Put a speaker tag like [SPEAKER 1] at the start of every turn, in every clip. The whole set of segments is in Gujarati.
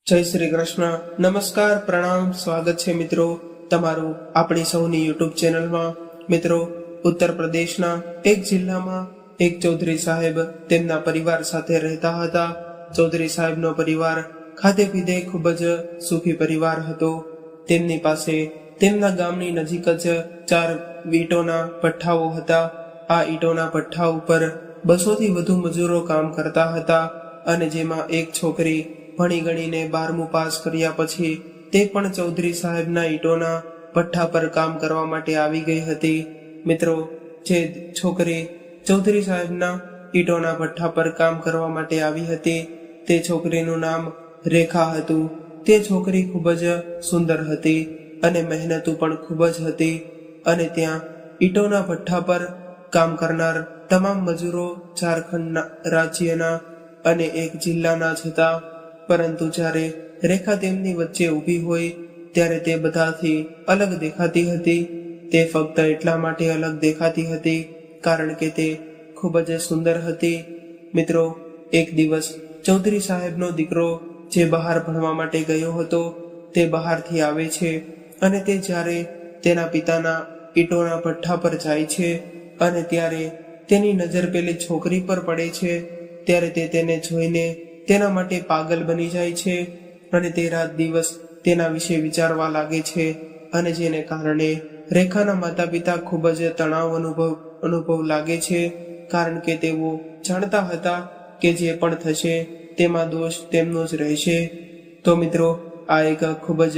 [SPEAKER 1] જય શ્રી કૃષ્ણ. નમસ્કાર, પ્રણામ, સ્વાગત છે મિત્રો તમારું આપણી સૌની યુટ્યુબ ચેનલમાં. મિત્રો, ઉત્તર પ્રદેશના એક જિલ્લામાં એક ચૌધરી સાહેબ તેમના પરિવાર સાથે રહેતા હતા. ચૌધરી સાહેબનો પરિવાર ખાધે પીધે ખૂબ જ સુખી પરિવાર હતો. તેમની પાસે તેમના ગામની નજીક જ 4 ઈંટોના ભઠ્ઠાઓ હતા. આ ઈંટોના ભઠ્ઠા ઉપર 200થી વધુ મજૂરો કામ કરતા હતા અને જેમાં એક છોકરી ભણી ગણીને 12મું પાસ કર્યા પછી તે પણ ચૌધરી સાહેબના ઈંટોના ભઠ્ઠા પર કામ કરવા માટે આવી ગઈ હતી. મિત્રો, જે છોકરી ચૌધરી સાહેબના ઈંટોના ભઠ્ઠા પર કામ કરવા માટે આવી હતી તે છોકરીનું નામ રેખા હતું. તે છોકરી ખૂબ જ સુંદર હતી અને મહેનતુ પણ ખૂબ જ હતી અને ત્યાં ઈંટોના ભઠ્ઠા પર કામ કરનાર તમામ મજૂરો ઝારખંડ રાજ્યના અને એક જિલ્લાના જ હતા. પરંતુ જ્યારે રેખા તેમની વચ્ચે ઊભી હોય ત્યારે તે બધાથી અલગ દેખાતી હતી. તે ફક્ત એટલા માટે અલગ દેખાતી હતી કારણ કે તે ખૂબ જ સુંદર હતી. મિત્રો, એક દિવસ ચૌધરી સાહેબનો દીકરો જે બહાર ભણવા માટે ગયો હતો તે બહારથી આવે છે અને તે જ્યારે તેના પિતાના ઈંટોના ભઠ્ઠા પર જાય છે અને ત્યારે તેની નજર પેલી છોકરી પર પડે છે ત્યારે તે તેને જોઈને તેના માટે પાગલ બની જાય છે અને તે રાત દિવસ તેના વિશે વિચારવા લાગે છે અને જેને કારણે રેખાના માતા પિતા ખૂબ જ તણાવ અનુભવ લાગે છે કારણ કે તેઓ જાણતા હતા કે જે પણ થશે તેમાં દોષ તેમનો જ રહેશે. તો મિત્રો, આ એક ખૂબ જ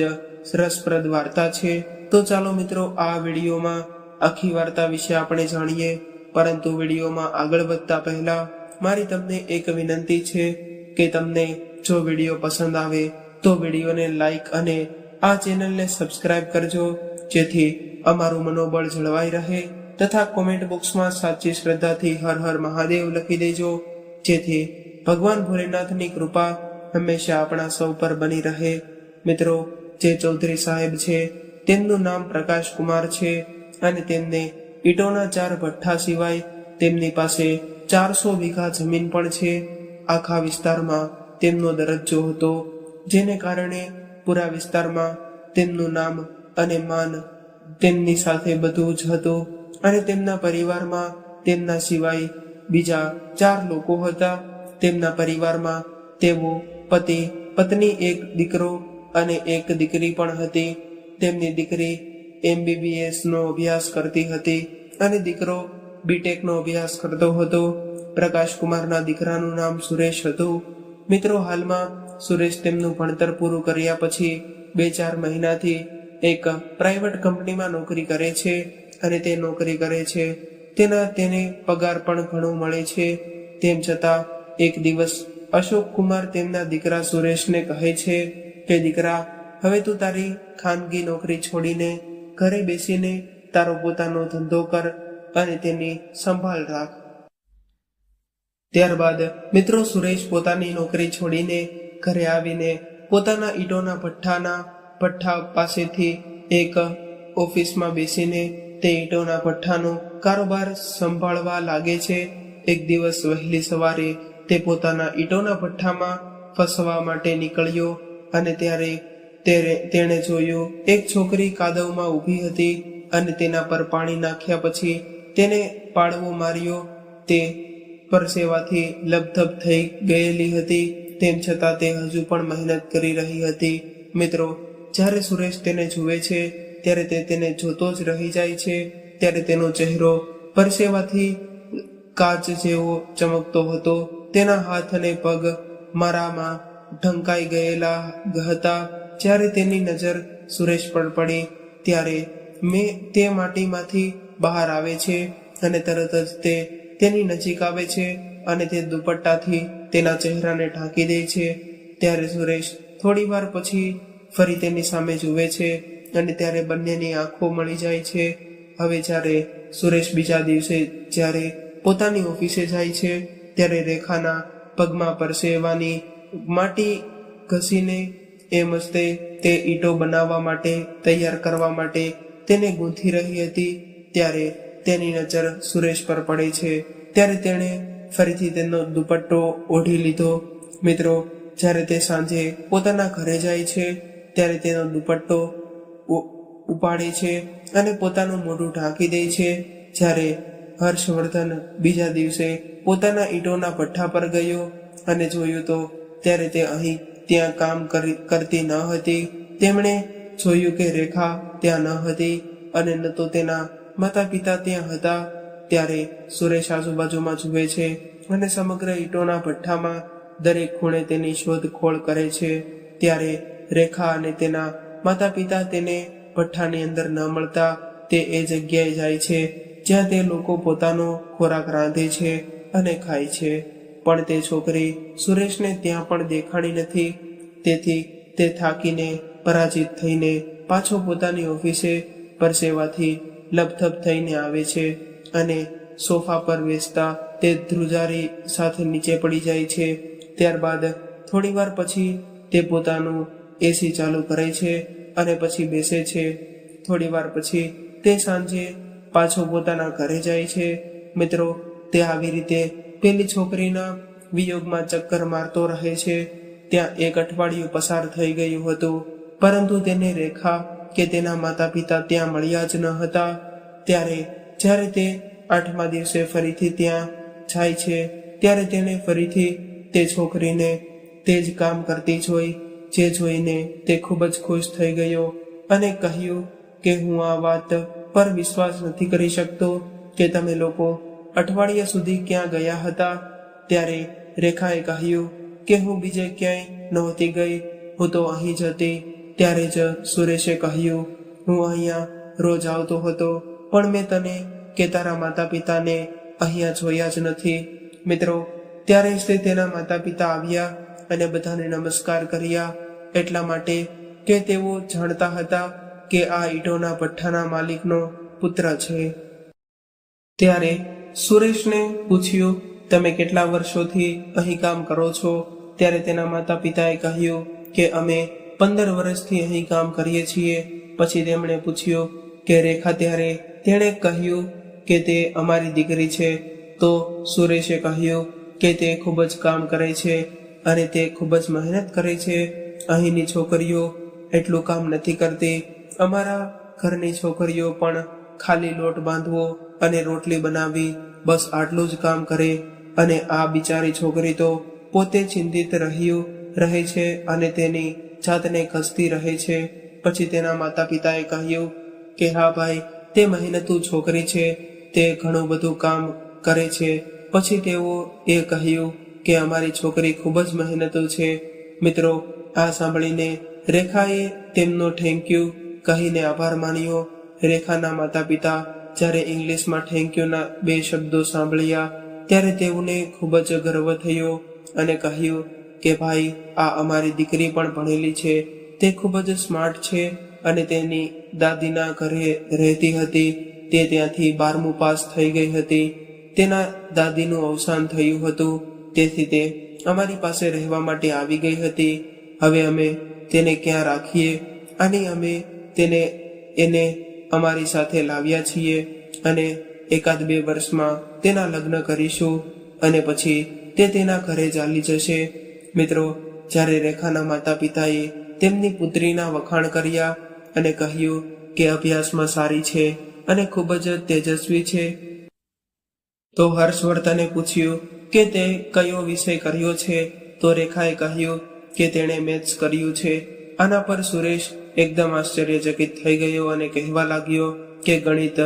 [SPEAKER 1] રસપ્રદ વાર્તા છે. તો ચાલો મિત્રો, આ વિડીયોમાં આખી વાર્તા વિશે આપણે જાણીએ. પરંતુ વિડીયોમાં આગળ વધતા પહેલા મારી તમને એક વિનંતી છે કે તમને જો વિડીયો પસંદ આવે તો વિડીયોને લાઈક અને આ ચેનલને સબસ્ક્રાઇબ કરજો, જેથી અમારું મનોબળ જળવાઈ રહે તથા કોમેન્ટ બોક્સમાં સાચી શ્રદ્ધાથી હર હર મહાદેવ લખી દેજો, જેથી ભગવાન ભોલેનાથની કૃપા હંમેશા આપણા સૌ પર બની રહે. મિત્રો, જે ચૌધરી સાહેબ છે તેમનું નામ પ્રકાશ કુમાર છે અને તેમને ઈંટોના 4 ભઠ્ઠા સિવાય તેમની પાસે 400 વીઘા જમીન પણ છે. આખા વિસ્તારમાં તેમનો દરજ્જો હતો, જેને કારણે પૂરા વિસ્તારમાં તેમનું નામ અને માન તેમની સાથે બધું જ હતું. અને તેમના પરિવારમાં તેમના સિવાય બીજા 4 લોકો હતા. તેમના પરિવારમાં તેઓ પતિ પત્ની, એક દીકરો અને એક દીકરી પણ હતી. તેમની દીકરી MBBS નો અભ્યાસ કરતી હતી અને દીકરો BTech નો અભ્યાસ કરતો હતો. પ્રકાશ કુમારના દીકરાનું નામ સુરેશ હતું. મિત્રો, હાલમાં સુરેશ તેમનું ભણતર પૂરું કર્યા પછી 2-4 મહિનાથી એક પ્રાઇવેટ કંપનીમાં નોકરી કરે છે અને તે નોકરી કરે છે તેને પગાર પણ ઘણો મળે છે. તેમ છતાં એક દિવસ અશોક કુમાર તેમના દીકરા સુરેશને કહે છે કે દીકરા, હવે તું તારી ખાનગી નોકરી છોડીને ઘરે બેસીને તારો પોતાનો ધંધો કર અને તેની સંભાળ રાખ. ત્યારબાદ મિત્રો, સુરેશ પોતાની નોકરી છોડીને ઘરે આવીને પોતાના ઈંટોના ભઠ્ઠા પાસેથી એક ઓફિસમાં બેસીને તે ઈંટોના ભઠ્ઠાનો કારોબાર સંભાળવા લાગે છે. એક દિવસ વહેલી સવારે તે પોતાના ઈંટોના ભઠ્ઠામાં ફસવા માટે નીકળ્યો અને ત્યારે તેણે જોયું એક છોકરી કાદવમાં ઊભી હતી અને તેના પર પાણી નાખ્યા પછી તેને પાળવો માર્યો. તે પરસેવાથી લબધબ થઈ ગયેલી હતી, તેમ છતાં તે હજુ પણ મહેનત કરી રહી હતી. મિત્રો, જ્યારે સુરેશ તેને જુએ છે ત્યારે તે તેને જોતો જ રહી જાય છે. ત્યારે તેનો ચહેરો પરસેવાથી કાચ જેવો ચમકતો હતો. તેના હાથ અને પગ મારામાં ઢંકાઈ ગયેલા હતા. જ્યારે તેની નજર સુરેશ પર પડી ત્યારે તે માટીમાંથી બહાર આવે છે અને તરત જ તે તેની નજીક આવે છે અને તે દુપટ્ટાથી તેના ચહેરાને ઢાંકી દે છે. ત્યારે સુરેશ થોડી વાર પછી ફરી તેની સામે જુએ છે અને ત્યારે બંનેની આંખો મળી જાય છે. હવે જ્યારે સુરેશ બીજા દિવસે જ્યારે પોતાની ઓફિસે જાય છે ત્યારે રેખાના પગમાં પરસેવાની માટી ઘસીને એ મસ્તે તે ઈંટો બનાવવા માટે તૈયાર કરવા માટે તેને ગૂંથી રહી હતી. ત્યારે તેની નજર સુરેશ પર પડે છે. ત્યારે તેણે ફરીથી તેનો દુપટ્ટો ઓઢી લીધો. મિત્રો, જ્યારે તે સાંજે પોતાના ઘરે જાય છે ત્યારે તેનો દુપટ્ટો ઉપાડે છે અને પોતાનું મોઢું ઢાંકી દે છે. જ્યારે હર્ષવર્ધન બીજા દિવસે પોતાના ઈંટોના ભઠ્ઠા પર ગયો અને જોયું તો ત્યારે તે અહીં ત્યાં કામ કરતી ન હતી. તેમણે જોયું કે રેખા ત્યાં ન હતી અને ન તો તેના માતા પિતા ત્યાં હતા. ત્યારે સુરેશ આજુબાજુમાં જુએ છે અને સમગ્ર ઈંટોના ભઠ્ઠામાં દરેક ખૂણે તેની શોધખોળ કરે છે. ત્યારે રેખા અને તેના માતા પિતા તેને ભઠ્ઠાની અંદર ન મળતા તે એ જગ્યાએ જાય છે જ્યાં તે લોકો પોતાનો ખોરાક રાંધે છે અને ખાય છે. પણ તે છોકરી સુરેશને ત્યાં પણ દેખાણી નથી. તેથી તે થાકીને પરાજિત થઈને પાછો પોતાની ઓફિસે પરસેવાથી લપથપ થઈને આવે છે અને સોફા પર બેસતા તે ધ્રુજારી સાથે નીચે પડી જાય છે. ત્યારબાદ થોડી વાર પછી તે પોતાનું એસી ચાલુ કરે છે અને પછી બેસે છે. થોડી વાર પછી તે સાંજે પાછો પોતાના ઘરે જાય છે. મિત્રો, તે આવી રીતે પેલી છોકરીના વિયોગમાં ચક્કર મારતો રહે છે. ત્યાં એક અઠવાડિયું પસાર થઈ ગયું હતું, પરંતુ તેને રેખા કે તેના માતા પિતા ત્યાં મળ્યા જ ન હતા. ત્યારે જ્યારે તે 8મા દિવસે ફરીથી ત્યાં જાય છે ત્યારે તેને ફરીથી તે છોકરીને તે જ કામ કરતી જોઈ, જે જોઈને તે ખૂબ જ ખુશ થઈ ગયો અને કહ્યું કે હું આ વાત પર વિશ્વાસ નથી કરી શકતો કે તમે લોકો અઠવાડિયા સુધી ક્યાં ગયા હતા. ત્યારે રેખાએ કહ્યું કે હું બીજે ક્યાંય નહોતી ગઈ, હું તો અહીં જ હતી. ત્યારે જ સુરેશે કહ્યું, હું અહીંયા રોજ આવતો હતો, પણ મેં તને કે તારા માતા પિતાને અહીંયા જોયા જ નથી. મિત્રો, ત્યારે જ તેના માતા પિતા આવ્યા અને બધાને નમસ્કાર કર્યા, એટલા માટે કે તેઓ જાણતા હતા કે આ ઈંટોના ભઠ્ઠાના માલિકનો પુત્ર છે. ત્યારે સુરેશને પૂછ્યું, તમે કેટલા વર્ષોથી અહીં કામ કરો છો? ત્યારે તેના માતા પિતાએ કહ્યું કે અમે 15 વર્ષથી અહીં કામ કરીએ છીએ. પછી તેમણે પૂછ્યું કે રેખા? ત્યારે તેણે કહ્યું કે તે અમારી દીકરી છે. તો સુરેશે કહ્યું કે તે ખૂબ જ કામ કરે છે અને તે ખૂબ જ મહેનત કરે છે. અહીંની છોકરીઓ એટલું કામ નથી કરતી. અમારા ઘરની છોકરીઓ પણ ખાલી લોટ બાંધવો અને રોટલી બનાવવી, બસ આટલું જ કામ કરે. અને આ બિચારી છોકરી તો પોતે ચિંતિત રહે છે અને તેની જાતને ખસતી રહે છે. પછી તેના માતા પિતાએ કહ્યું કે હા ભાઈ, તે મહેનતુ છોકરી છે, તે ઘણું બધું કામ કરે છે. પછી તેઓ એ કહ્યું કે અમારી છોકરી ખૂબ જ મહેનતુ છે. મિત્રો, આ સાંભળીને રેખાએ તેમનો થેન્ક યુ કહીને આભાર માન્યો. રેખાના માતા પિતા જ્યારે ઇંગ્લિશમાં થેન્ક યુના 2 શબ્દો સાંભળ્યા ત્યારે તેઓને ખૂબ જ ગર્વ થયો અને કહ્યું કે ભાઈ, આ અમારી દીકરી પણ ભણેલી છે, તે ખૂબ જ સ્માર્ટ છે અને તેની દાદીના ઘરે રહેતી હતી. તે ત્યાંથી 12મું પાસ થઈ ગઈ હતી. તેના દાદીનું અવસાન થયું હતું, તેથી તે અમારી પાસે રહેવા માટે આવી ગઈ હતી. હવે અમે તેને ક્યાં રાખીએ? અને અમે એને અમારી સાથે લાવ્યા છીએ અને 1-2 વર્ષમાં તેના લગ્ન કરીશું અને પછી તે તેના ઘરે ચાલી જશે. મિત્રો, જ્યારે રેખાના માતા પિતાએ તેમની પુત્રીના વખાણ કર્યા અને કહ્યું કે અભ્યાસમાં સારી છે અને ખૂબ જ તેજસ્વી છે, તો હર્ષવર્ધને પૂછ્યું કે તે કયો વિષય કર્યો છે? તો રેખાએ કહ્યું કે તેણે મેથ્સ કર્યું છે. આના પર સુરેશ એકદમ આશ્ચર્યચકિત થઈ ગયો અને કહેવા લાગ્યો કે ગણિત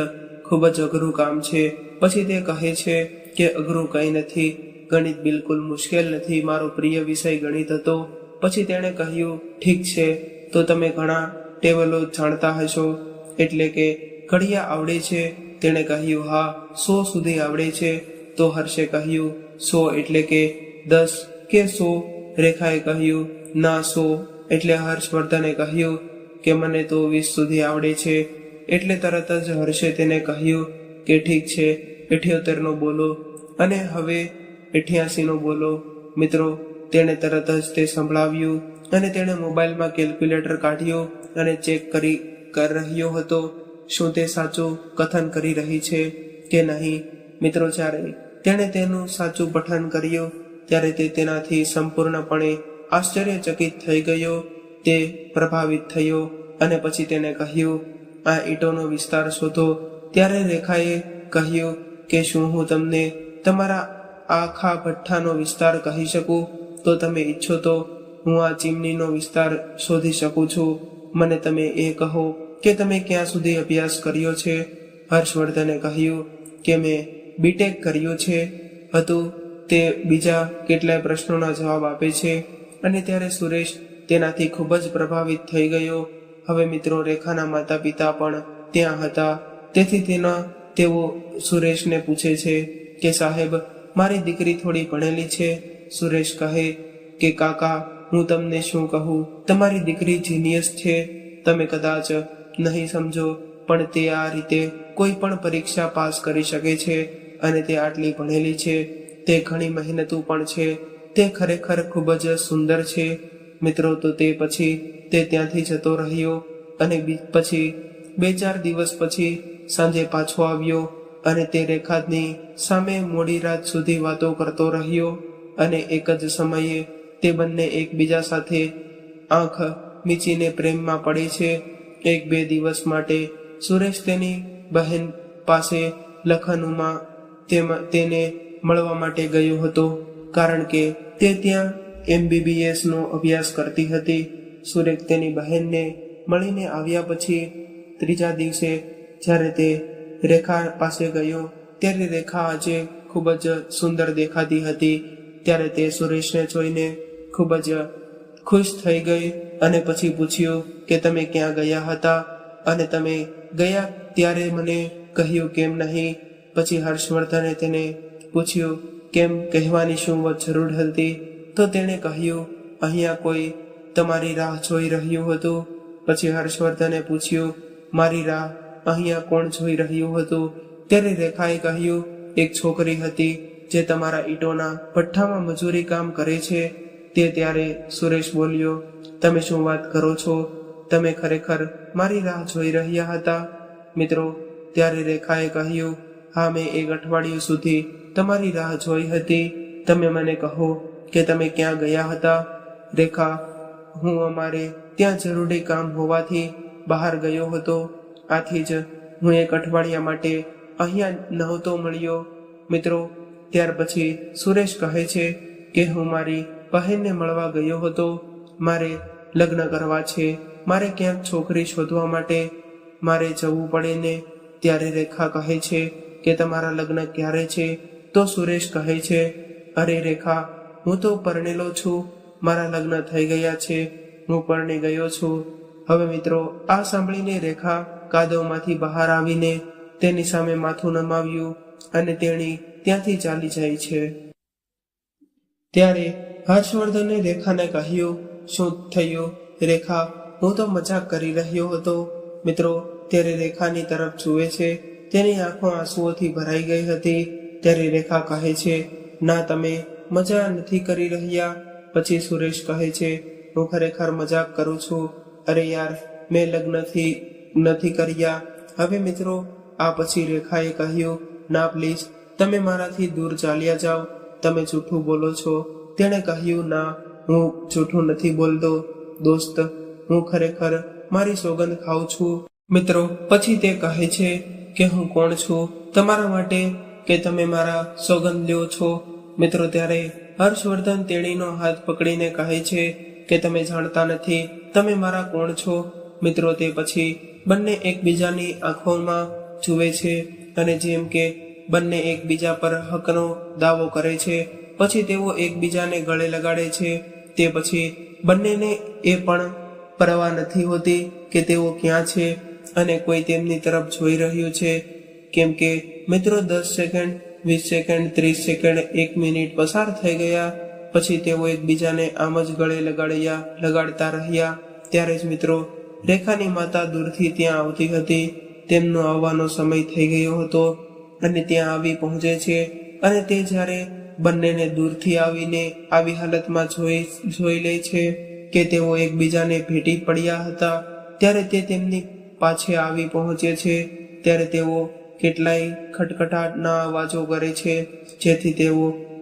[SPEAKER 1] ખૂબ જ અઘરું કામ છે. પછી તે કહે છે કે અઘરું કંઈ નથી, ગણિત બિલકુલ મુશ્કેલ નથી, મારો પ્રિય વિષય ગણિત હતો. પછી તેણે કહ્યું, ઠીક છે, તો તમે ઘણા ટેબલો જાણતા હશો, એટલે કે ઘડિયા આવડે છે? તેણે કહ્યું, હા, 100 સુધી આવડે છે. તો હર્ષે કહ્યું, 100 એટલે કે 10 કે 100? રેખાએ કહ્યું, ના, 100. એટલે હર્ષવર્ધને કહ્યું કે મને તો 20 સુધી આવડે છે. એટલે તરત જ હર્ષે તેને કહ્યું કે ઠીક છે, 78 નો બોલો અને હવે 88 નો બોલો. મિત્રો, તેણે તરત જ તે સંભળાવ્યું અને તેણે મોબાઈલમાં કેલ્ક્યુલેટર કાઢ્યું અને ચેક કરી રહ્યો હતો શું તે સાચું કથન કરી રહી છે કે નહીં. મિત્રો, જ્યારે તેણે તેનું સાચું પઠન કર્યું ત્યારે તે તેનાથી સંપૂર્ણપણે આશ્ચર્યચકિત થઈ ગયો. તે પ્રભાવિત થયો અને પછી તેને કહ્યું, આ ઈંટોનો વિસ્તાર શોધો. ત્યારે રેખાએ કહ્યું કે શું હું તમને તમારા આખા ભઠ્ઠાનો વિસ્તાર કહી શકું? તો તમે ઈચ્છો તો હું આ ચીમનીનો વિસ્તાર શોધી શકું છું. મને તમે એ કહો કે તમે ક્યાં સુધી અભ્યાસ કર્યો છે? હર્ષવર્ધને કહ્યું કે મેં બીટેક કર્યું છે હતું. તે બીજા કેટલાય પ્રશ્નોના જવાબ આપે છે અને ત્યારે સુરેશ તેનાથી ખૂબ જ પ્રભાવિત થઈ ગયો. હવે મિત્રો, રેખાના માતા પિતા પણ ત્યાં હતા. તેથી તેઓ સુરેશને પૂછે છે કે સાહેબ, મારી દીકરી થોડી ભણેલી છે. સુરેશ કહે કે કાકા, હું તમને શું કહું, તમારી દીકરી જીનિયસ છે. તમે કદાચ નહીં સમજો, પણ તે આ રીતે કોઈ પણ પરીક્ષા પાસ કરી શકે છે અને તે આટલી ભણેલી છે. તે ઘણી મહેનતુ પણ છે. તે ખરેખર ખૂબ જ સુંદર છે. મિત્રો, તો તે પછી તે ત્યાંથી જતો રહ્યો અને પછી 2-4 દિવસ પછી સાંજે પાછો આવ્યો અને તે રેખાની સામે મોડી રાત સુધી વાતો કરતો રહ્યો. અને એક જ સમયે તે બંને એકબીજા સાથે આંખ મીચીને પ્રેમમાં પડે છે. 1-2 દિવસ માટે સુરેશ તેની બહેન પાસે લખનઉમાં તેને મળવા માટે ગયો હતો, કારણ કે તે ત્યાં MBBS નો અભ્યાસ કરતી હતી. સુરેશ તેની બહેનને મળીને આવ્યા પછી 3જા દિવસે જ્યારે તે રેખા પાસે ગયો, ત્યારે રેખા આજે ખૂબ જ સુંદર દેખાતી હતી. ત્યારે તે સુરેશને જોઈને ખૂબ જ ખુશ થઈ ગઈ અને પછી પૂછ્યું કે તમે ક્યાં ગયા હતા અને તમે ગયા ત્યારે મને કહ્યું કેમ નહીં? પછી હર્ષવર્ધને તેને પૂછ્યું કેમ કહેવાની શું જરૂર હતી? તો તેણે કહ્યું, અહીંયા કોઈ તમારી રાહ જોઈ રહ્યું હતું. પછી હર્ષવર્ધને પૂછ્યું, મારી રાહ અહીંયા કોણ જોઈ રહ્યું હતું? ત્યારે રેખાએ કહ્યું, એક છોકરી હતી જે તમારા ઈંટોના ભઠ્ઠામાં મજૂરી કામ કરે છે. તે ત્યારે સુરેશ બોલ્યો, તમે શું વાત કરો છો? તમે ખરેખર મારી રાહ જોઈ રહ્યા હતા? મિત્રો, ત્યારે રેખાએ કહ્યું, હા, મેં 1 અઠવાડિયું સુધી તમારી રાહ જોઈ હતી. તમે મને કહો કે તમે ક્યાં ગયા હતા? રેખા, હું અમારે ત્યાં જરૂરી કામ હોવાથી બહાર ગયો હતો. આથી જ હું 1 અઠવાડિયા માટે અહીંયા નહોતો મળ્યો. મિત્રો, ત્યાર પછી સુરેશ કહે છે કે હું મારી બહેનને મળવા ગયો હતો. મારે લગ્ન કરવા છે. મારે ક્યાંક છોકરી શોધવા માટે મારે જવું પડે ને. ત્યારે રેખા કહે છે કે તમારા લગ્ન ક્યારે છે? તો સુરેશ કહે છે, અરે રેખા, હું તો પરણેલો છું. મારા લગ્ન થઈ ગયા છે. હું પરણી ગયો છું. હવે મિત્રો, આ સાંભળીને રેખા કાદવમાંથી બહાર આવીને તેની સામે માથું નમાવ્યું અને તેણી ત્યાંથી ચાલી જાય છે. ત્યારે હર્ષવર્ધને રેખાને કહ્યું, શું થયું રેખા? હું તો મજાક કરી રહ્યો હતો. મિત્રો, ત્યારે રેખાની તરફ જુએ છે. તેની આંખો આંસુઓથી ભરાઈ ગઈ હતી. ત્યારે રેખા કહે છે, ના, તમે મજા નથી કરી રહ્યા. પછી સુરેશ કહે છે, હું ખરેખર મજાક કરું છું. અરે યાર, મેં લગ્ન નથી કર્યા. હવે મિત્રો, આ પછી રેખાએ કહ્યું, ના પ્લીઝ, તમે મારાથી દૂર ચાલ્યા જાઓ. તમે જૂઠું બોલો છો. તેણે કહ્યું, ના, હું જૂઠું નથી બોલતો દોસ્ત. હું ખરેખર મારી સોગંદ ખાઉં છું. મિત્રો, પછી તે કહે છે કે હું કોણ છું તમારા માટે કે તમે મારા સોગંદ લ્યો છો? મિત્રો, ત્યારે હર્ષવર્ધન તેણીનો હાથ પકડીને કહે છે કે તમે જાણતા નથી તમે મારા કોણ છો. મિત્રો, તે પછી બંને એકબીજાની આંખોમાં જુએ છે અને જેમ કે બંને એકબીજા પર હકનો દાવો કરે છે. પછી તેઓ એકબીજાને ગળે લગાડે છે. તે પછી બંનેને એ પણ પરવા નથી હોતી કે તેઓ ક્યાં છે અને કોઈ તેમની તરફ જોઈ રહ્યું છે. કેમ કે મિત્રો, 10 સેકન્ડ, 20 સેકન્ડ, 30 સેકન્ડ, 1 મિનિટ પસાર થઈ ગયા. પછી તેઓ એકબીજાને આમ જ ગળે લગાડતા રહ્યા. ત્યારે જ મિત્રો, રેખાની માતા દૂરથી ત્યાં આવતી હતી. તેમનો આવવાનો સમય થઈ ગયો હતો અને ત્યાં આવી પહોંચે છે. અને તે જ્યારે બંનેને દૂરથી આવીને આવી હાલતમાં જોઈ લે છે કે તેઓ એકબીજાને ભેટી પડ્યા હતા, ત્યારે તે તેમની પાછે આવી પહોંચે છે. ત્યારે તેઓ કેટલાય ખટખટાટના અવાજો કરે છે જેથી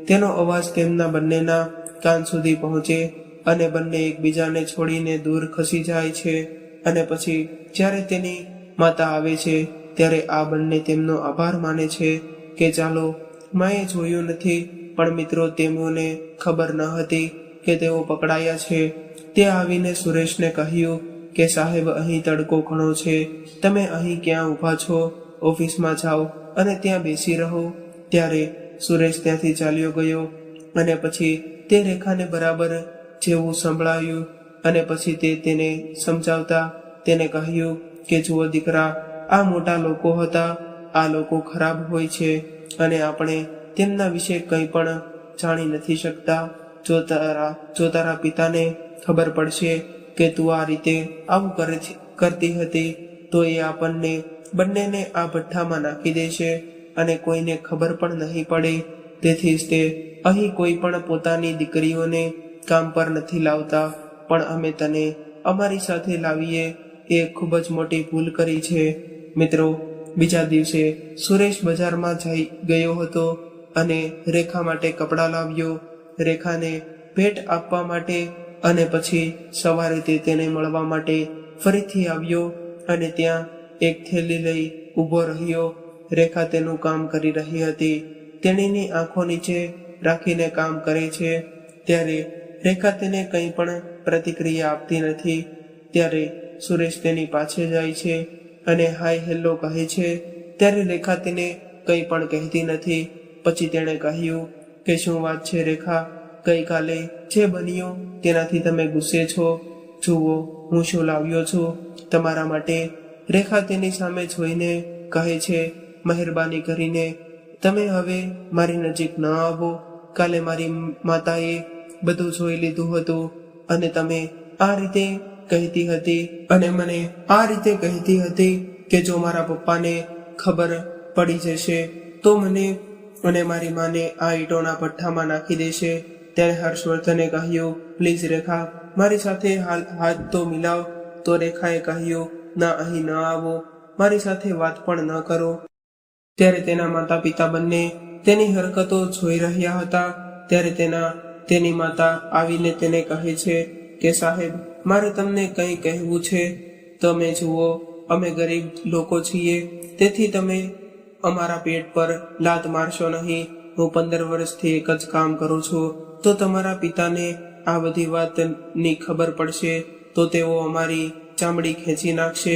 [SPEAKER 1] તેનો અવાજ તેમના બંનેના કાન સુધી પહોંચે. અને બંને એકબીજાને છોડીને દૂર ખસી જાય છે. અને પછી જ્યારે તેની માતા આવે છે ત્યારે આ બંને તેમનો આભાર માને છે કે ચાલો માએ જોયું નથી, પણ મિત્રો તેમને ખબર ન હતી કે તેઓ પકડાયા છે. તે આવીને સુરેશને કહ્યું કે સાહેબ, અહીં તડકો ઘણો છે, તમે અહીં ક્યાં ઊભા છો? ઓફિસમાં જાઓ અને ત્યાં બેસી રહો. ત્યારે સુરેશ ત્યાંથી ચાલ્યો ગયો અને પછી તે રેખાને બરાબર જેવું સંભળાયું અને પછી તે તેને સમજાવતા તેને કહ્યું કે જુઓ દીકરા, આ મોટા લોકો હતા, આ લોકો ખરાબ હોય છે અને આપણે તેમના વિશે કંઈ પણ જાણી નથી શકતા. જો તારા પિતાને ખબર પડશે કે તું આ રીતે આવું કરતી હતી તો એ આપણને બંનેને આ ભઠ્ઠામાં નાખી દેશે અને કોઈને ખબર પણ નહીં પડે. તેથી જ તે અહીં કોઈ પણ પોતાની દીકરીઓને કામ પર નથી લાવતા, પણ અમે તને અમારી સાથે લાવીએ એ ખૂબ જ મોટી ભૂલ કરી છે. મિત્રો, બીજા દિવસે સુરેશ બજારમાં જઈ ગયો હતો અને રેખા માટે કપડાં લાવ્યો, રેખાને ભેટ આપવા માટે, અને પછી સવારે તે તેને મળવા માટે ફરીથી આવ્યો અને ત્યાં એક થેલી લઈ ઊભો રહ્યો. રેખા તેનું કામ કરી રહી હતી. તેણીની આંખો નીચે રાખીને કામ કરે છે ત્યારે રેખા તેને કંઈ પણ પ્રતિક્રિયા આપતી નથી. ત્યારે સુરેશ તેની પાછે જાય છે અને હાય હેલો કહે છે. ત્યારે રેખા તેને કંઈ પણ કહેતી નથી. પછી તેણે કહ્યું કે શું વાત છે રેખા, ગઈકાલે જે બન્યું તેનાથી તમે ગુસ્સે છો? જુઓ હું શું લાવ્યો છું તમારા માટે. રેખા તેની સામે જોઈને કહે છે, મહેરબાની કરીને તમે હવે મારી નજીક ન આવો. કાલે મારી માતાએ બધું જોઈ લીધું હતું અને તમે આ રીતે કહેતી હતી અને મને આ રીતે કહેતી હતી કે જો મારા પપ્પાને ખબર પડી જશે તો મને અને મારી માને આ ઈંટોના ભઠ્ઠામાં નાખી દેશે. ત્યારે હર્ષવર્ધને કહ્યું, પ્લીઝ રેખા, મારી સાથે હાથ તો મિલાવ. તો રેખાએ કહ્યું, ના, અહીં ન આવો, મારી સાથે વાત પણ ન કરો. ત્યારે તેના માતા પિતા બંને તેની હરકતો જોઈ રહ્યા હતા. ત્યારે તેની માતા આવીને તેને કહે છે કે સાહેબ, મારે તમને કંઈ કહેવું છે. તમે જુઓ, અમે ગરીબ લોકો છીએ, તેથી તમે અમારા પેટ પર લાત મારશો નહીં. હું 15 વર્ષથી એક જ કામ કરું છું. તો તમારા પિતાને આ બધી વાતની ખબર પડશે તો તેઓ અમારી ચામડી ખેંચી નાખશે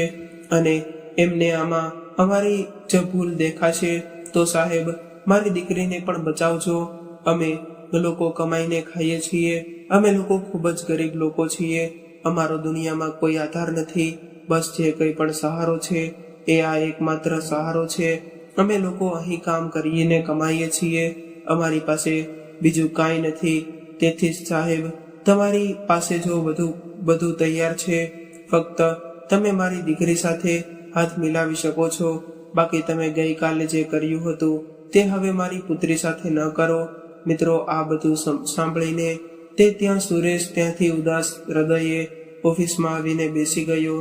[SPEAKER 1] અને એમને આમાં અમારી જ ભૂલ દેખાશે. તો સાહેબ, મારી દીકરીને પણ બચાવજો. અમે લોકો કમાઈને ખાઈએ છીએ. અમે લોકો ખૂબ જ ગરીબ લોકો છીએ. અમારો દુનિયામાં કોઈ આધાર નથી. બસ જે કંઈ પણ સહારો છે એ આ એકમાત્ર સહારો છે. અમે લોકો અહીં કામ કરીને કમાઈએ છીએ. અમારી પાસે બીજું કાંઈ નથી. તેથી જ સાહેબ, તમારી પાસે જો બધું તૈયાર છે, ફક્ત તમે મારી દીકરી સાથે હાથ મિલાવી શકો છો. બાકી તમે ગઈકાલે જે કર્યું હતું તે હવે મારી પુત્રી સાથે ન કરો. મિત્રો, આ બધું સાંભળીને સુરેશ ત્યાંથી ઉદાસ હૃદયે ઓફિસમાં આવીને બેસી ગયો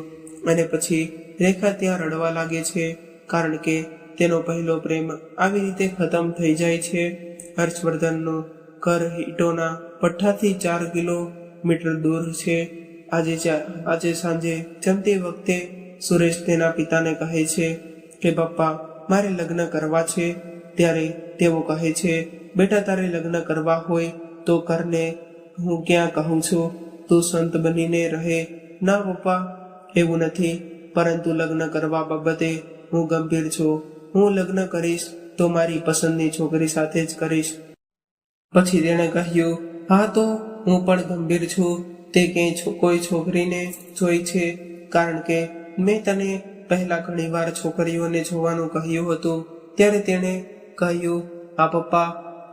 [SPEAKER 1] અને પછી રેખા ત્યાં રડવા લાગે છે, કારણ કે તેનો પહેલો પ્રેમ આવી રીતે ખતમ થઈ જાય છે. હર્ષવર્ધનનું ઘર ઈંટોના ભઠ્ઠાથી 4 કિલોમીટર દૂર છે. આજે સાંજે જમતી વખતે સુરેશ તેના પિતાને કહે છે કે પપ્પા, મારે લગ્ન કરવા છે. ત્યારે તેઓ કહે છે, બેટા, તારે લગ્ન કરવા હોય તો કરને, હું ક્યાં કહું છું, તું સંત બનીને રહે. ના પપ્પા, એવું નથી, પરંતુ લગ્ન કરવા બાબતે હું ગંભીર છું. હું લગ્ન કરીશ તો મારી પસંદની છોકરી સાથે જ કરીશ. પછી તેણે કહ્યું, હા, તો હું પણ ગંભીર છું. તે કોઈ છોકરીને જોઈ છે? કારણ કે મેં તને પહેલા ઘણીવાર છોકરીઓને જોવાનું કહ્યું હતું. ત્યારે તેણે કહ્યું, હા પપ્પા,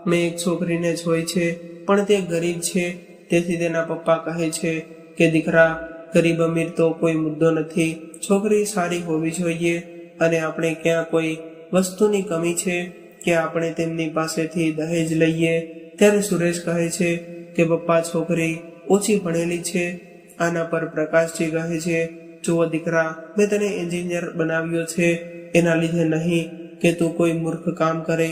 [SPEAKER 1] મેં એક છોકરીને જોઈ છે, પણ તે ગરીબ છે. તેથી તેના પપ્પા કહે છે કે દીકરા, ગરીબ અમીર તો કોઈ મુદ્દો નથી. છોકરી સારી હોવી જોઈએ અને આપણે ક્યાં કોઈ વસ્તુની કમી છે કે આપણે તેમની પાસેથી દહેજ લઈએ. ત્યારે સુરેશ કહે છે કે પપ્પા, છોકરી ઓછી ભણેલી છે. આના પર પ્રકાશજી કહે છે, જુઓ દીકરા, મેં તને એન્જિનિયર બનાવ્યો છે એના લીધે નહીં કે તું કોઈ મૂર્ખ કામ કરે.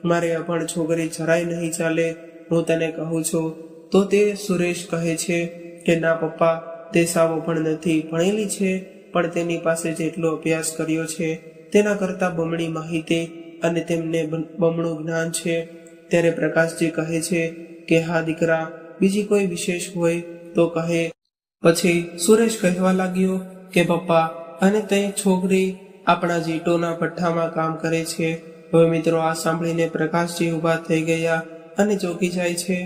[SPEAKER 1] મારે અભણ છોકરી જરાય નહીં ચાલે. હું તને કહું છું તો તે સુરેશ કહે છે કે ના પપ્પા, તે સાવ પણ નથી ભણેલી છે, પણ તેની પાસે જેટલો અભ્યાસ કર્યો છે તેના કરતાં બમણી માહિતી અને તેમને બમણું જ્ઞાન છે. ત્યારે પ્રકાશજી કહે છે કે હા દીકરા, બીજી કોઈ વિશેષ હોય તો કહે. પછી સુરેશ કહેવા લાગ્યો કે પપ્પા, અને તે છોકરી આપણા જીટોના ભઠ્ઠામાં કામ કરે છે. હવે મિત્રો આ સાંભળીને પ્રકાશજી ઊભા થઈ ગયા અને ચોંકી જાય છે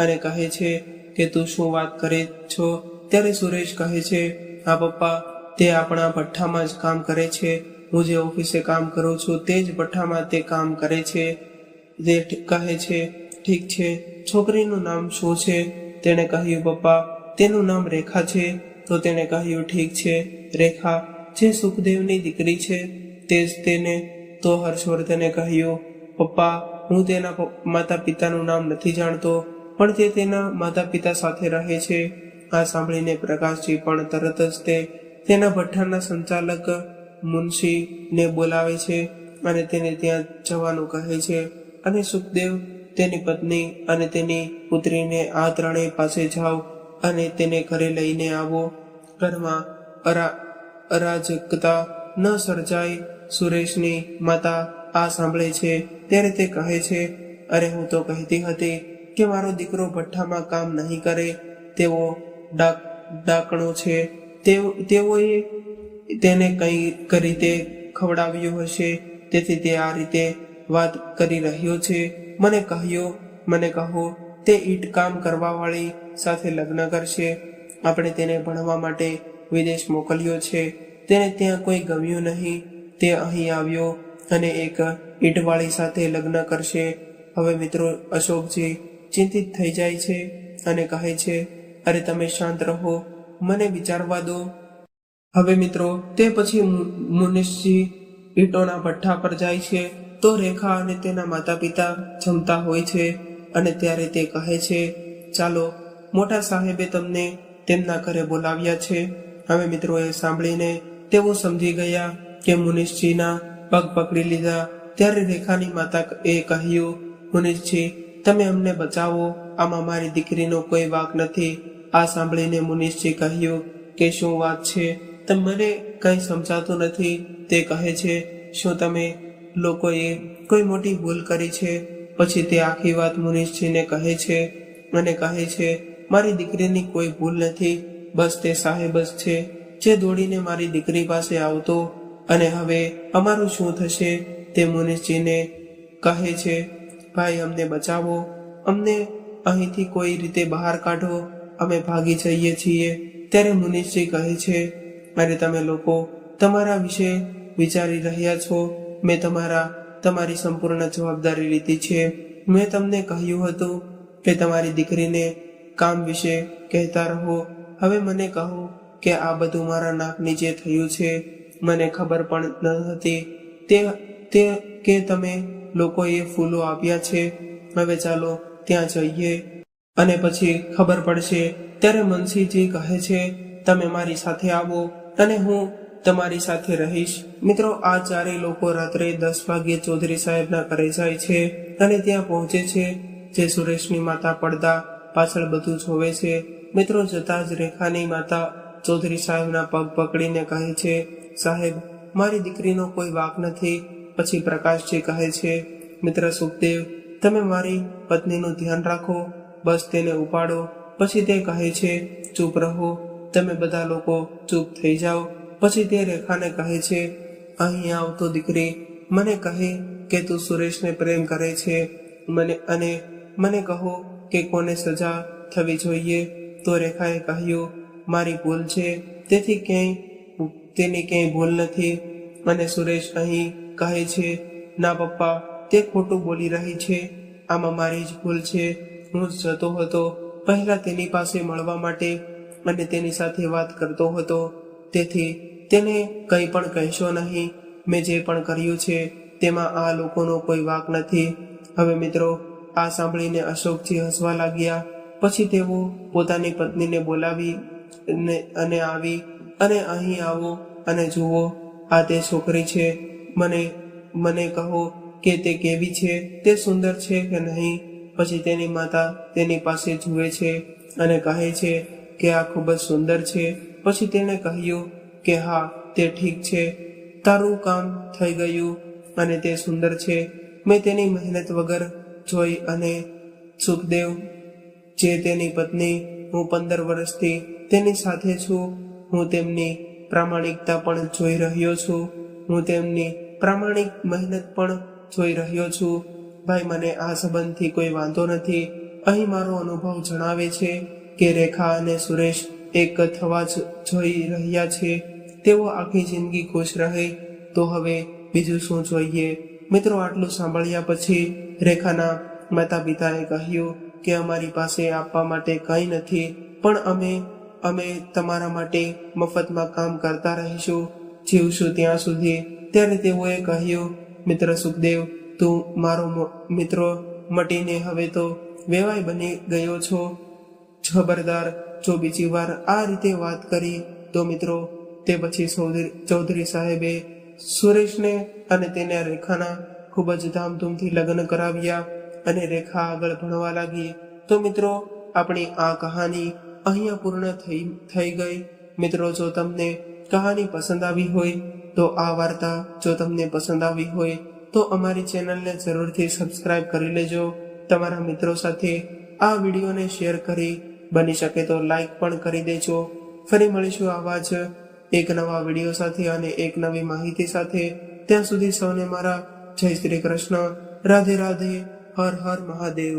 [SPEAKER 1] અને કહે છે કે તું શું વાત કરે છો? ત્યારે સુરેશ કહે છે, હા પપ્પા, તે આપણા ભઠ્ઠામાં જ કામ કરે છે. હું જે ઓફિસે કામ કરું છું તે જ ભઠ્ઠામાં તે કામ કરે છે. તે કહે છે, ઠીક છે, છોકરીનું નામ શું છે? તેણે કહ્યું, પપ્પા, તેનું નામ રેખા છે. તો તેણે કહ્યું, ઠીક છે, રેખા જે સુખદેવની દીકરી છે તે જ તેને. તો હર્ષવર્ધને કહ્યું, પપ્પા, હું તેના માતા પિતાનું નામ નથી જાણતો, પણ તે તેના માતા પિતા સાથે રહે છે. આ સાંભળીને પ્રકાશજી પણ તરત જ તેના ભઠ્ઠાના સંચાલક મુનશીને બોલાવે છે અને તેને ત્યાં જવાનું કહે છે. અને સુખદેવ, તેની પત્ની અને તેની પુત્રીને આ ત્રણેય પાસે જાઓ અને તેને ઘરે લઈને આવો. ઘરમાં અરાજકતા ન સર્જાય. સુરેશની માતા આ સાંભળે છે ત્યારે તે કહે છે, અરે હું તો કહેતી હતી કે મારો દીકરો ભઠ્ઠામાં કામ નહીં કરે, તેઓ ડાકણો છે. તેઓએ તેને કંઈક રીતે ખવડાવ્યું હશે, તેથી તે આ રીતે વાત કરી રહ્યો છે. મને કહો, તે ઈંટ કામ કરવાવાળી સાથે લગ્ન કરશે. આપણે તેને ભણવા માટે વિદેશ મોકલ્યો છે. તેને ત્યાં કોઈ ગમ્યું નહીં. તે અહીં આવ્યો અને એક ઈંટવાળી સાથે લગ્ન કરશે. હવે મિત્રો અશોકજી ચિંતિત થઈ જાય છે અને કહે છે, અરે તમે શાંત રહો, મને વિચારવા દો. હવે મિત્રો તે પછી મુનિશજી ઈંટોના ભઠ્ઠા પર જાય છે. તો રેખા અને તેના માતા પિતા જમતા હોય છે અને ત્યારે તે કહે છે, ચાલો, મોટા સાહેબે તમને તેમના ઘરે બોલાવ્યા છે. હવે મિત્રો એ સાંભળીને તેઓ સમજી ગયા કે મુનિશજીના પગ પકડી લીધા. ત્યારે રેખાની માતા એ કહ્યું, મુનિશજી, તમે અમને બચાવો, આમાં મારી દીકરીનો કોઈ વાંક નથી. આ સાંભળીને મુનિશજી કહ્યું કે શું વાત છે? મને કંઈ સમજાતું નથી. તે કહે છે, શું તમે લોકોએ કોઈ મોટી ભૂલ કરી છે? પછી તે આખી વાત મુનિશજીને કહે છે અને કહે છે, મારી દીકરીની કોઈ ભૂલ નથી, બસ તે સાહેબ જ છે જે દોડીને મારી દીકરી પાસે આવતો. અને હવે અમારું શું થશે? તે મુનિશજીને કહે છે, ભાઈ, અમને બચાવો, અમને અહીંથી કોઈ રીતે બહાર કાઢો, અમે ભાગી જઈએ છીએ. ત્યારે મુનિશજી કહે છે, અરે તમે લોકો તમારા વિશે વિચારી રહ્યા છો. મેં તમારી સંપૂર્ણ જવાબદારી લીધી છે. મેં તમને કહ્યું હતું કે તમારી દીકરીને કામ વિશે કહેતા રહો. હવે મને કહો કે આ બધું મારા નાક નીચે થયું છે. મને ખબર પણ ન હતી તે કે તમે લોકોએ ફૂલો આપ્યા છે. હવે ચાલો ત્યાં જઈએ અને પછી ખબર પડશે. ત્યારે મનસીજી કહે છે, તમે મારી સાથે આવો અને હું તમારી સાથે રહીશ. મિત્રો આ ચારેય લોકો રાત્રે 10 વાગ્યે ચૌધરી સાહેબના ઘરે જાય છે અને ત્યાં પહોંચે છે. જે સુરેશની માતા પડદા પાછળ બધું જોવે છે. મિત્રો જતા જ રેખાની માતા ચૌધરી સાહેબના પગ પકડીને કહે છે, સાહેબ, મારી દીકરીનો કોઈ વાંક નથી. પછી પ્રકાશજી કહે છે, મિત્ર સુખદેવ, તમે મારી પત્નીનું ધ્યાન રાખો, બસ તેને ઉપાડો. પછી તે કહે છે, ચૂપ રહો, તમે બધા લોકો ચૂપ થઈ જાઓ. પછી તે રેખાને કહે છે, અહીં આવતો દીકરી, મને કહે કે તું સુરેશને પ્રેમ કરે છે. મને કહો કે કોને સજા થવી જોઈએ. તો રેખાએ કહ્યું, મારી ભૂલ છે, તેની ક્યાંય ભૂલ નથી. અને સુરેશ અહીં કહે છે, ના પપ્પા, તે ખોટું બોલી રહી છે, આમાં મારી જ ભૂલ છે. હું જ જતો હતો પહેલા તેની પાસે મળવા માટે અને તેની સાથે વાત કરતો હતો, તેથી તેને કંઈ પણ કહેશો નહીં. મેં જે પણ કર્યું છે તેમાં આ લોકોનો કોઈ વાંક નથી. હવે મિત્રો આ સાંભળીને અશોકજી હસવા લાગ્યા. પછી તેઓ પોતાની પત્નીને બોલાવી અને આવી અને અહીં આવો અને જુઓ, આ તે છોકરી છે. મને કહો કે તે કેવી છે, તે સુંદર છે કે નહીં. પછી તેની માતા તેની પાસે જુએ છે અને કહે છે કે આ ખૂબ જ સુંદર છે. પછી તેણે કહ્યું કે હા, તે ઠીક છે, તારું કામ થઈ ગયું અને તે સુંદર છે. મેં તેની મહેનત વગર જોઈ અને સુખદેવ, જે તેની પત્ની, હું 15 વર્ષથી તેની સાથે છું. હું તેમની પ્રામાણિકતા પણ જોઈ રહ્યો છું. હું તેમની પ્રામાણિક મહેનત પણ જોઈ રહ્યો છું. ભાઈ, મને આ સંબંધથી કોઈ વાંધો નથી. અહીં મારો અનુભવ જણાવે છે કે રેખા અને સુરેશ એક થવા જોઈ રહ્યા છે. તેઓ આખી જિંદગી ખુશ રહે તો હવે બીજું શું જોઈએ. મિત્રો, આટલું સાંભળ્યા પછી રેખાના માતા પિતાએ કહ્યું કે અમારી પાસે આપવા માટે કંઈ નથી, પણ અમે તમારા માટે મફતમાં કામ કરતા રહીશું, જીવશું ત્યાં સુધી. ત્યારે તેઓએ કહ્યું, મિત્ર સુખદેવ, તું મારો મિત્રો મટીને હવે તો વેવાઈ બની ગયો છો. ખબરદાર, જો બીજી વાર આ રીતે વાત કરી તો મિત્રો. તે પછી ચૌધરી સાહેબે સુરેશને અને તેના રેખાના ખૂબ જ ધામધૂમથી લગ્ન કરાવ્યા અને રેખા આગળ ભણવા લાગી. તો મિત્રો, આપણી આ કહાની અહીંયા પૂર્ણ થઈ ગઈ. મિત્રો, જો તમને કહાની પસંદ આવી હોય તો આ વાર્તા જો તમને પસંદ આવી હોય તો અમારી ચેનલને જરૂરથી સબસ્ક્રાઇબ કરી લેજો. તમારા મિત્રો સાથે આ વિડીયોને શેર કરી, બની શકે તો લાઈક પણ કરી દેજો. ફરી મળીશું આવા જ એક નવા વિડીયો સાથે અને એક નવી માહિતી સાથે. ત્યાં સુધી સૌને મારા જય શ્રી કૃષ્ણ, રાધે રાધે, હર હર મહાદેવ.